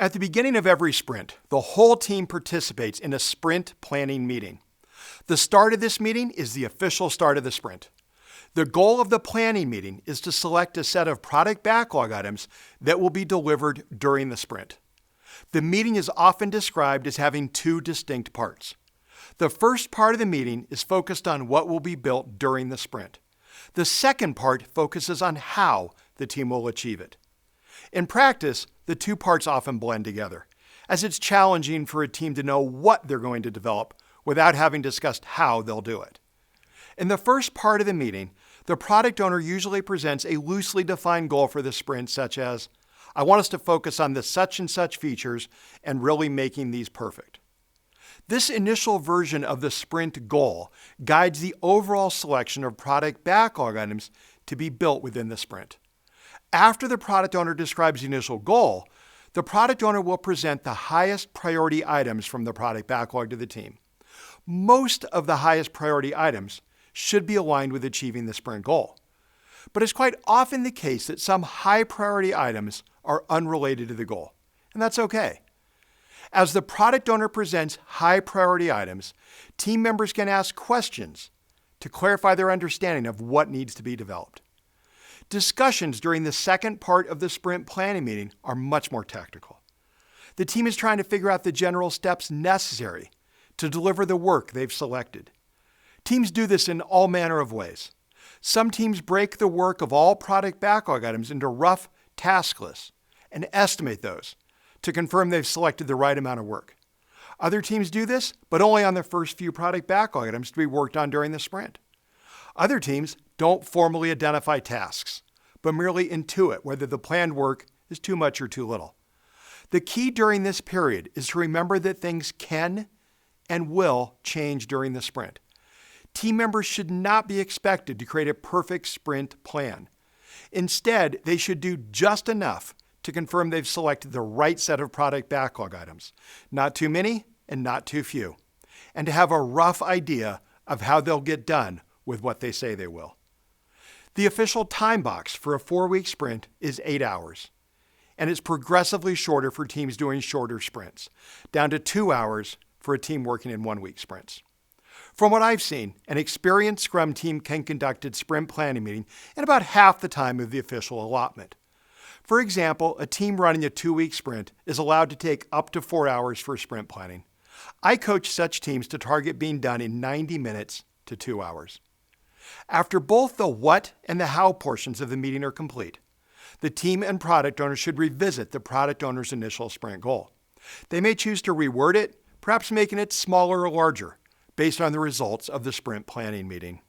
At the beginning of every sprint, the whole team participates in a sprint planning meeting. The start of this meeting is the official start of the sprint. The goal of the planning meeting is to select a set of product backlog items that will be delivered during the sprint. The meeting is often described as having two distinct parts. The first part of the meeting is focused on what will be built during the sprint. The second part focuses on how the team will achieve it. In practice, the two parts often blend together, as it's challenging for a team to know what they're going to develop without having discussed how they'll do it. In the first part of the meeting, the product owner usually presents a loosely defined goal for the sprint, such as, I want us to focus on the such and such features and really making these perfect. This initial version of the sprint goal guides the overall selection of product backlog items to be built within the sprint. After the product owner describes the initial goal, the product owner will present the highest priority items from the product backlog to the team. Most of the highest priority items should be aligned with achieving the sprint goal. But it's quite often the case that some high priority items are unrelated to the goal, and that's okay. As the product owner presents high priority items, team members can ask questions to clarify their understanding of what needs to be developed. Discussions during the second part of the sprint planning meeting are much more tactical. The team is trying to figure out the general steps necessary to deliver the work they've selected. Teams do this in all manner of ways. Some teams break the work of all product backlog items into rough task lists and estimate those to confirm they've selected the right amount of work. Other teams do this, but only on the first few product backlog items to be worked on during the sprint. Other teams don't formally identify tasks, but merely intuit whether the planned work is too much or too little. The key during this period is to remember that things can and will change during the sprint. Team members should not be expected to create a perfect sprint plan. Instead, they should do just enough to confirm they've selected the right set of product backlog items, not too many and not too few, and to have a rough idea of how they'll get done with what they say they will. The official time box for a 4-week sprint is 8 hours, and it's progressively shorter for teams doing shorter sprints, down to 2 hours for a team working in 1-week sprints. From what I've seen, an experienced Scrum team can conduct its sprint planning meeting in about half the time of the official allotment. For example, a team running a 2-week sprint is allowed to take up to 4 hours for sprint planning. I coach such teams to target being done in 90 minutes to 2 hours. After both the what and the how portions of the meeting are complete, the team and product owner should revisit the product owner's initial sprint goal. They may choose to reword it, perhaps making it smaller or larger, based on the results of the sprint planning meeting.